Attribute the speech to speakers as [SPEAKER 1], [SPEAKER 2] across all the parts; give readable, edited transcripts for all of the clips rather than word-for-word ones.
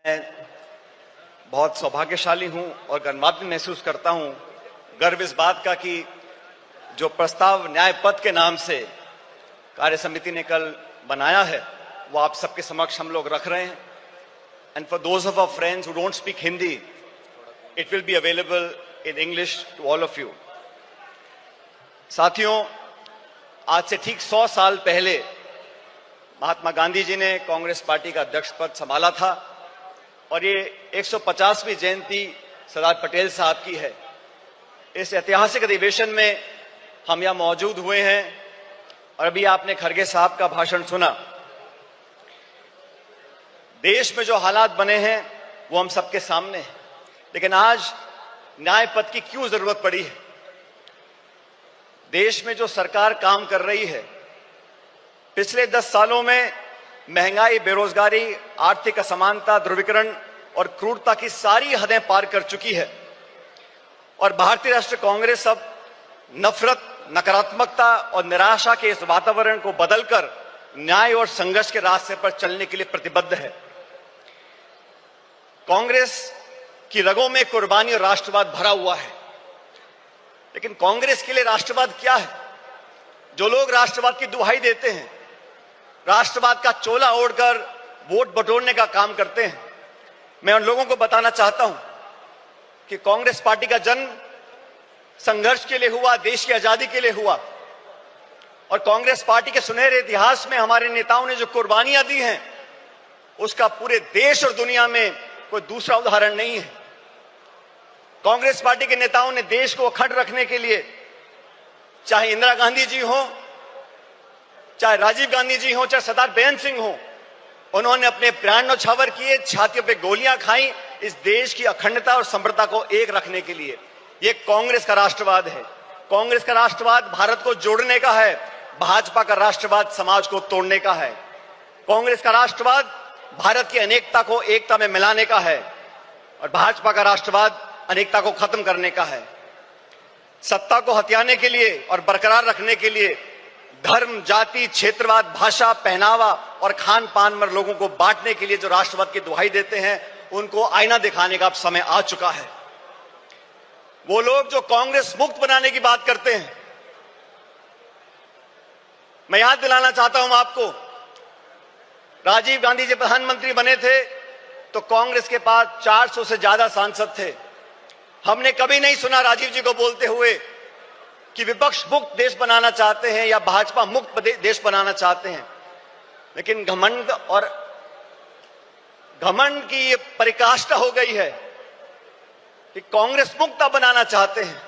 [SPEAKER 1] मैं बहुत सौभाग्यशाली हूं और गर्वान्वित महसूस करता हूं। गर्व इस बात का कि जो प्रस्ताव न्याय पथ के नाम से कार्य समिति ने कल बनाया है वो आप सबके समक्ष हम लोग रख रहे हैं। And for those of our friends who don't speak Hindi, it will be available in English to all of you. साथियों, आज से ठीक 100 साल पहले महात्मा गांधी जी ने कांग्रेस पार्टी का अध्यक्ष पद संभाला था और ये 150वीं जयंती सरदार पटेल साहब की है। इस ऐतिहासिक अधिवेशन में हम यहां मौजूद हुए हैं और अभी आपने खड़गे साहब का भाषण सुना। देश में जो हालात बने हैं वो हम सबके सामने हैं, लेकिन आज न्याय पथ की क्यों जरूरत पड़ी है? देश में जो सरकार काम कर रही है, पिछले 10 सालों में महंगाई, बेरोजगारी, आर्थिक असमानता, ध्रुवीकरण और क्रूरता की सारी हदें पार कर चुकी है और भारतीय राष्ट्रीय कांग्रेस अब नफरत, नकारात्मकता और निराशा के इस वातावरण को बदलकर न्याय और संघर्ष के रास्ते पर चलने के लिए प्रतिबद्ध है। कांग्रेस की रगों में कुर्बानी और राष्ट्रवाद भरा हुआ है, लेकिन कांग्रेस के लिए राष्ट्रवाद क्या है? जो लोग राष्ट्रवाद की दुहाई देते हैं, राष्ट्रवाद का चोला ओढ़कर वोट बटोरने का काम करते हैं, मैं उन लोगों को बताना चाहता हूं कि कांग्रेस पार्टी का जन्म संघर्ष के लिए हुआ, देश की आजादी के लिए हुआ और कांग्रेस पार्टी के सुनहरे इतिहास में हमारे नेताओं ने जो कुर्बानियां दी हैं उसका पूरे देश और दुनिया में कोई दूसरा उदाहरण नहीं है। कांग्रेस पार्टी के नेताओं ने देश को अखंड रखने के लिए, चाहे इंदिरा गांधी जी हो, चाहे राजीव गांधी जी हो, चाहे सरदार बेअंत सिंह हो, उन्होंने अपने प्राण न्यौछावर किए, छातियों पे गोलियां खाई इस देश की अखंडता और समृद्धता को एक रखने के लिए। ये कांग्रेस का राष्ट्रवाद है। कांग्रेस का राष्ट्रवाद भारत को जोड़ने का है, भाजपा का राष्ट्रवाद समाज को तोड़ने का है। कांग्रेस का राष्ट्रवाद भारत की अनेकता को एकता में मिलाने का है और भाजपा का राष्ट्रवाद अनेकता को खत्म करने का है। सत्ता को हथियाने के लिए और बरकरार रखने के लिए धर्म, जाति, क्षेत्रवाद, भाषा, पहनावा और खान पान में लोगों को बांटने के लिए जो राष्ट्रवाद की दुहाई देते हैं, उनको आईना दिखाने का अब समय आ चुका है। वो लोग जो कांग्रेस मुक्त बनाने की बात करते हैं, मैं याद दिलाना चाहता हूं आपको, राजीव गांधी जी प्रधानमंत्री बने थे तो कांग्रेस के पास 400 से ज्यादा सांसद थे। हमने कभी नहीं सुना राजीव जी को बोलते हुए कि विपक्ष मुक्त देश बनाना चाहते हैं या भाजपा मुक्त देश बनाना चाहते हैं। लेकिन घमंड की ये परिकाष्ठा हो गई है कि कांग्रेस मुक्त बनाना चाहते हैं।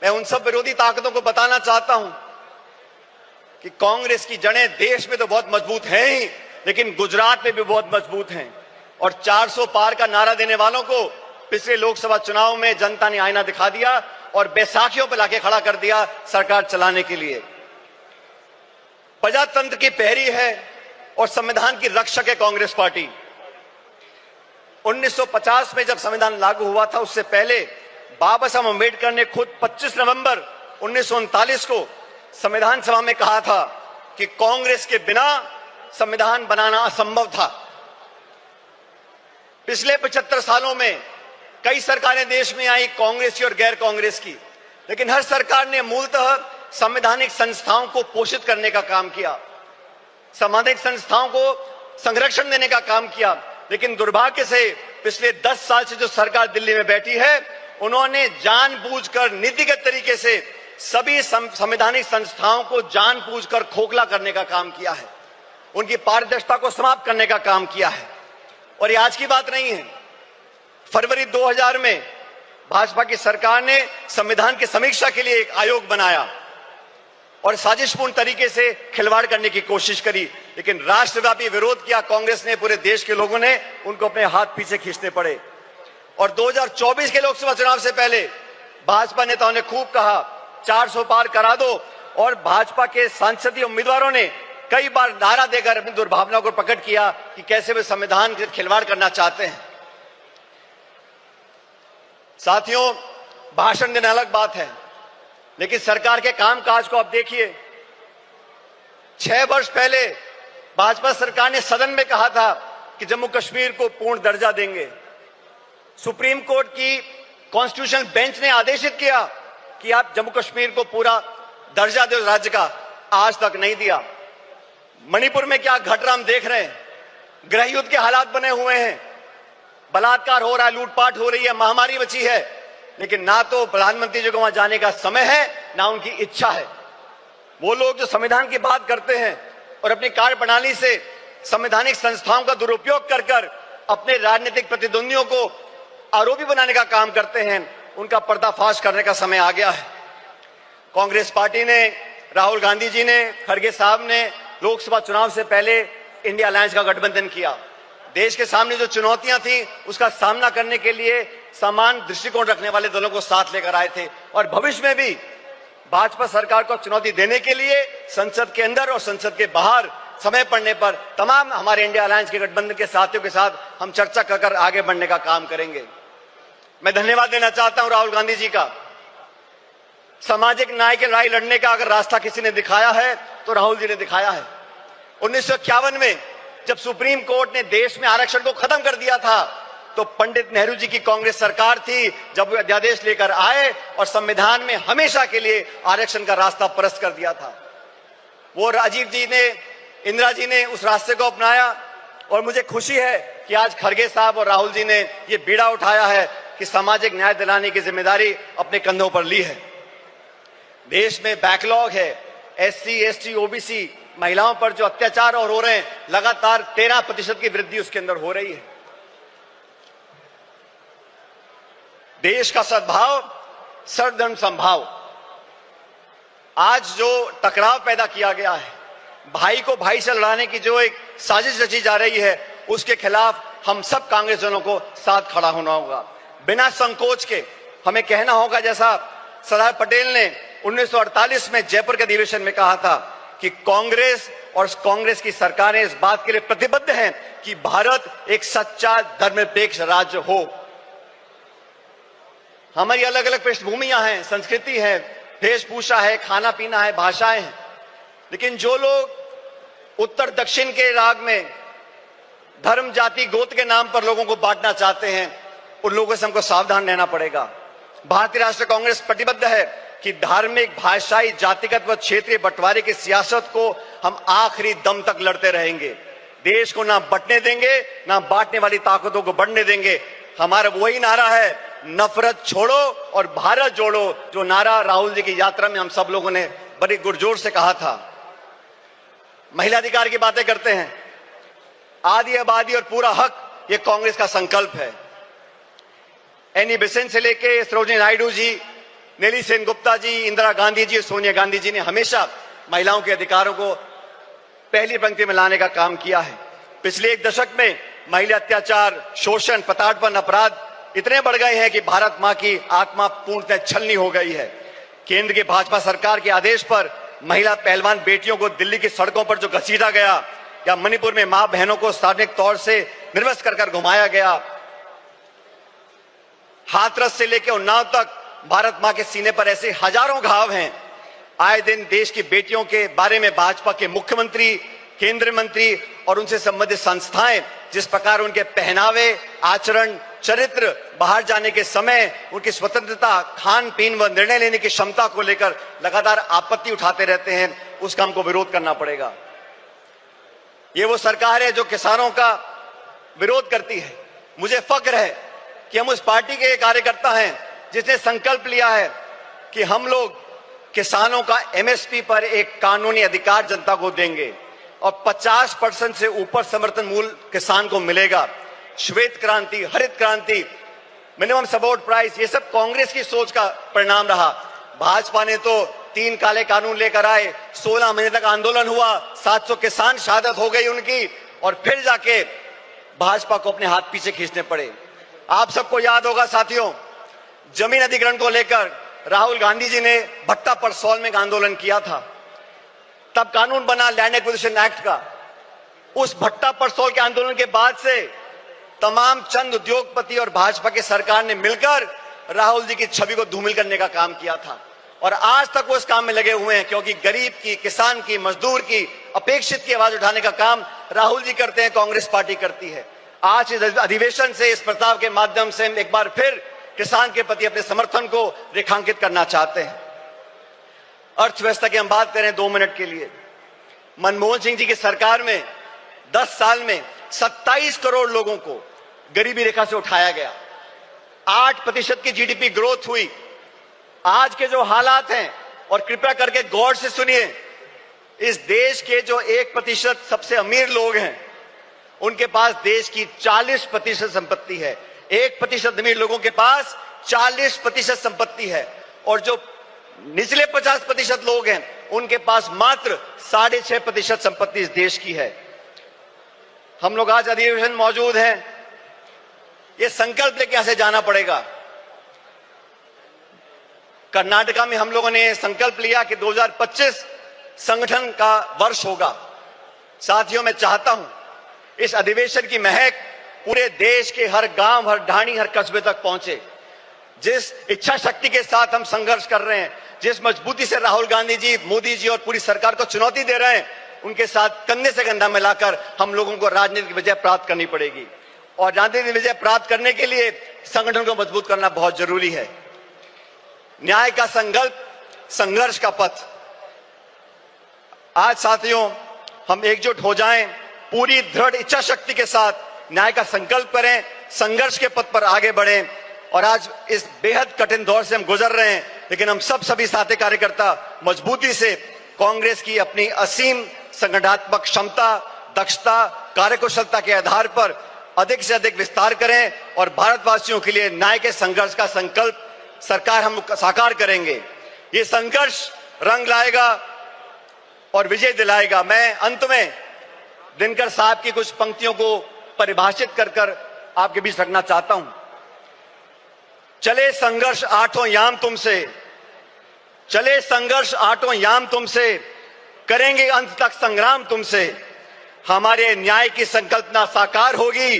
[SPEAKER 1] मैं उन सब विरोधी ताकतों को बताना चाहता हूं कि कांग्रेस की जड़ें देश में तो बहुत मजबूत हैं ही, लेकिन गुजरात में भी बहुत मजबूत हैं और 400 पार का नारा देने वालों को पिछले लोकसभा चुनाव में जनता ने आईना दिखा दिया और बैसाखियों पर लाके खड़ा कर दिया सरकार चलाने के लिए। प्रजातंत्र की पहरी है और संविधान की रक्षक है कांग्रेस पार्टी। 1950 में जब संविधान लागू हुआ था, उससे पहले बाबा साहब अम्बेडकर ने खुद 25 नवंबर 1939 को संविधान सभा में कहा था कि कांग्रेस के बिना संविधान बनाना असंभव था। पिछले 75 सालों में कई सरकारें देश में आई, कांग्रेस की और गैर कांग्रेस की, लेकिन हर सरकार ने मूलतः संवैधानिक संस्थाओं को पोषित करने का काम किया, संवैधानिक संस्थाओं को संरक्षण देने का काम किया। लेकिन दुर्भाग्य से पिछले 10 साल से जो सरकार दिल्ली में बैठी है, उन्होंने जानबूझकर नीतिगत तरीके से सभी संवैधानिक संस्थाओं को जानबूझकर खोखला करने का काम किया है, उनकी पारदर्शिता को समाप्त करने का काम किया है। और ये आज की बात नहीं है। फरवरी 2000 में भाजपा की सरकार ने संविधान की समीक्षा के लिए एक आयोग बनाया और साजिशपूर्ण तरीके से खिलवाड़ करने की कोशिश करी, लेकिन राष्ट्रव्यापी विरोध किया कांग्रेस ने, पूरे देश के लोगों ने उनको अपने हाथ पीछे खींचने पड़े। और 2024 के लोकसभा चुनाव से पहले भाजपा नेताओं ने खूब कहा 400 पार करा दो और भाजपा के सांसदीय उम्मीदवारों ने कई बार नारा देकर अपनी दुर्भावना को प्रकट किया कि कैसे वे संविधान के खिलवाड़ करना चाहते हैं। साथियों, भाषण देना अलग बात है, लेकिन सरकार के कामकाज को आप देखिए। 6 वर्ष पहले भाजपा सरकार ने सदन में कहा था कि जम्मू कश्मीर को पूर्ण दर्जा देंगे। सुप्रीम कोर्ट की कॉन्स्टिट्यूशनल बेंच ने आदेशित किया कि आप जम्मू कश्मीर को पूरा दर्जा दो राज्य का, आज तक नहीं दिया। मणिपुर में क्या घट रहा हम देख रहे हैं, गृह युद्ध के हालात बने हुए हैं, बलात्कार हो रहा है, लूटपाट हो रही है, महामारी बची है, लेकिन ना तो प्रधानमंत्री जी को वहां जाने का समय है, ना उनकी इच्छा है। वो लोग जो संविधान की बात करते हैं और अपनी कार्यप्रणाली से संवैधानिक संस्थाओं का दुरुपयोग कर कर अपने राजनीतिक प्रतिद्वंदियों को आरोपी बनाने का काम करते हैं, उनका पर्दाफाश करने का समय आ गया है। कांग्रेस पार्टी ने, राहुल गांधी जी ने, खड़गे साहब ने लोकसभा चुनाव से पहले इंडिया अलायंस का गठबंधन किया। देश के सामने जो चुनौतियां थी उसका सामना करने के लिए समान दृष्टिकोण रखने वाले दलों को साथ लेकर आए थे और भविष्य में भी भाजपा सरकार को चुनौती देने के लिए संसद के अंदर और संसद के बाहर समय पड़ने पर तमाम हमारे इंडिया अलायंस के गठबंधन के साथियों के साथ हम चर्चा कर आगे बढ़ने का काम करेंगे। मैं धन्यवाद देना चाहता हूं राहुल गांधी जी का। सामाजिक न्याय की लड़ाई लड़ने का अगर रास्ता किसी ने दिखाया है तो राहुल जी ने दिखाया है। 1951 में जब सुप्रीम कोर्ट ने देश में आरक्षण को खत्म कर दिया था तो पंडित नेहरू जी की कांग्रेस सरकार थी जब वो अध्यादेश लेकर आए और संविधान में हमेशा के लिए आरक्षण का रास्ता परस्त कर दिया था। वो राजीव जी ने, इंदिरा जी ने उस रास्ते को अपनाया और मुझे खुशी है कि आज खड़गे साहब और राहुल जी ने ये बीड़ा उठाया है कि सामाजिक न्याय दिलाने की जिम्मेदारी अपने कंधों पर ली है। देश में बैकलॉग है, SC, ST, OBC महिलाओं पर जो अत्याचार और हो रहे हैं, लगातार 13% की वृद्धि उसके अंदर हो रही है। देश का सद्भाव, सर्वधर्म समभाव, आज जो टकराव पैदा किया गया है, भाई को भाई से लड़ाने की जो एक साजिश रची जा रही है, उसके खिलाफ हम सब कांग्रेसजनों को साथ खड़ा होना होगा। बिना संकोच के हमें कहना होगा, जैसा सरदार पटेल ने 1948 में जयपुर के अधिवेशन में कहा था कि कांग्रेस और कांग्रेस की सरकारें इस बात के लिए प्रतिबद्ध हैं कि भारत एक सच्चा धर्मनिरपेक्ष राज्य हो। हमारी अलग अलग पृष्ठभूमियां हैं, संस्कृति है, वेशभूषा है, खाना पीना है, भाषाएं हैं, लेकिन जो लोग उत्तर दक्षिण के राग में धर्म, जाति, गोत्र के नाम पर लोगों को बांटना चाहते हैं, उन लोगों से हमको सावधान रहना पड़ेगा। भारतीय राष्ट्रीय कांग्रेस प्रतिबद्ध है कि धार्मिक, भाषाई, जातिगत व क्षेत्रीय बंटवारे की सियासत को हम आखिरी दम तक लड़ते रहेंगे। देश को ना बंटने देंगे, ना बांटने वाली ताकतों को बढ़ने देंगे। हमारा वही नारा है, नफरत छोड़ो और भारत जोड़ो, जो नारा राहुल जी की यात्रा में हम सब लोगों ने बड़ी गुरजोर से कहा था। महिला अधिकार की बातें करते हैं, आदि आबादी और पूरा हक, ये कांग्रेस का संकल्प है। एनी बेसेंट से लेके सरोजिनी नायडू जी, नेली सेन गुप्ता जी, इंदिरा गांधी जी, सोनिया गांधी जी ने हमेशा महिलाओं के अधिकारों को पहली पंक्ति में लाने का काम किया है। पिछले एक दशक में महिला अत्याचार, शोषण, प्रताड़ना, अपराध इतने बढ़ गए हैं कि भारत मां की आत्मा पूर्णतः छलनी हो गई है। केंद्र की भाजपा सरकार के आदेश पर महिला पहलवान बेटियों को दिल्ली की सड़कों पर जो घसीटा गया, या मणिपुर में मां बहनों को सार्वजनिक तौर से निर्वस्त्र कर घुमाया गया, हाथरस से लेकर उन्नाव तक भारत मां के सीने पर ऐसे हजारों घाव हैं। आए दिन देश की बेटियों के बारे में भाजपा के मुख्यमंत्री, केंद्रीय मंत्री और उनसे संबंधित संस्थाएं जिस प्रकार उनके पहनावे, आचरण, चरित्र, बाहर जाने के समय उनकी स्वतंत्रता, खान पीन व निर्णय लेने की क्षमता को लेकर लगातार आपत्ति उठाते रहते हैं, उसका हमको विरोध करना पड़ेगा। ये वो सरकार है जो किसानों का विरोध करती है। मुझे फक्र है कि हम उस पार्टी के कार्यकर्ता हैं जिसने संकल्प लिया है कि हम लोग किसानों का MSP पर एक कानूनी अधिकार जनता को देंगे और 50% से ऊपर समर्थन मूल्य किसान को मिलेगा। श्वेत क्रांति, हरित क्रांति, मिनिमम सपोर्ट प्राइस, ये सब कांग्रेस की सोच का परिणाम रहा। भाजपा ने तो 3 काले कानून लेकर आए, 16 महीने तक आंदोलन हुआ, 700 किसान शहादत हो गई उनकी, और फिर जाके भाजपा को अपने हाथ पीछे खींचने पड़े। आप सबको याद होगा साथियों, जमीन अधिग्रहण को लेकर राहुल गांधी जी ने भट्टा परसौल में एक आंदोलन किया था। तब कानून बना लैंड एक्विजिशन एक्ट का। उस भट्टा परसौल के आंदोलन के बाद से तमाम चंद उद्योगपति और भाजपा की सरकार ने मिलकर राहुल जी की छवि को धूमिल करने का काम किया था। और आज तक वो इस काम में लगे हुए हैं, क्योंकि गरीब की, किसान की, मजदूर की, अपेक्षित की आवाज उठाने का काम राहुल जी करते हैं, कांग्रेस पार्टी करती है। आज इस अधिवेशन से, इस प्रस्ताव के माध्यम से हम एक बार फिर किसान के प्रति अपने समर्थन को रेखांकित करना चाहते हैं। अर्थव्यवस्था की हम बात करें 2 मिनट के लिए। मनमोहन सिंह जी की सरकार में 10 साल में 27 करोड़ लोगों को गरीबी रेखा से उठाया गया, 8% की जीडीपी ग्रोथ हुई। आज के जो हालात हैं, और कृपया करके गौर से सुनिए, इस देश के जो 1% सबसे अमीर लोग हैं, उनके पास देश की 40% संपत्ति है। 1% अमीर लोगों के पास 40% संपत्ति है, और जो निचले 50% लोग हैं, उनके पास मात्र 6.5% संपत्ति इस देश की है। हम लोग आज अधिवेशन मौजूद हैं, ये संकल्प लेके यहां से जाना पड़ेगा। कर्नाटका में हम लोगों ने संकल्प लिया कि 2025 संगठन का वर्ष होगा। साथियों, मैं चाहता हूं इस अधिवेशन की महक पूरे देश के हर गांव, हर ढाणी, हर कस्बे तक पहुंचे। जिस इच्छा शक्ति के साथ हम संघर्ष कर रहे हैं, जिस मजबूती से राहुल गांधी जी, मोदी जी और पूरी सरकार को चुनौती दे रहे हैं, उनके साथ कंधे से कंधा मिलाकर हम लोगों को राजनीतिक विजय प्राप्त करनी पड़ेगी। और राजनीतिक विजय प्राप्त करने के लिए संगठन को मजबूत करना बहुत जरूरी है। न्याय का संकल्प, संघर्ष का पथ। आज साथियों, हम एकजुट हो जाएं, पूरी दृढ़ इच्छा शक्ति के साथ न्याय का संकल्प करें, संघर्ष के पथ पर आगे बढ़ें। और आज इस बेहद कठिन दौर से हम गुजर रहे हैं, लेकिन हम सभी साथी कार्यकर्ता मजबूती से कांग्रेस की अपनी असीम संगठनात्मक क्षमता, दक्षता, कार्यकुशलता के आधार पर अधिक से अधिक विस्तार करें, और भारतवासियों के लिए न्याय के संघर्ष का संकल्प सरकार हम साकार करेंगे। ये संघर्ष रंग लाएगा और विजय दिलाएगा। मैं अंत में दिनकर साहब की कुछ पंक्तियों को परिभाषित कर आपके बीच रखना चाहता हूं। चले संघर्ष आठों याम तुमसे, चले संघर्ष आठों याम तुमसे, करेंगे अंत तक संग्राम तुमसे। हमारे न्याय की संकल्पना साकार होगी,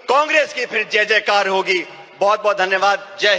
[SPEAKER 1] कांग्रेस की फिर जय जयकार होगी। बहुत बहुत धन्यवाद। जय हिंद।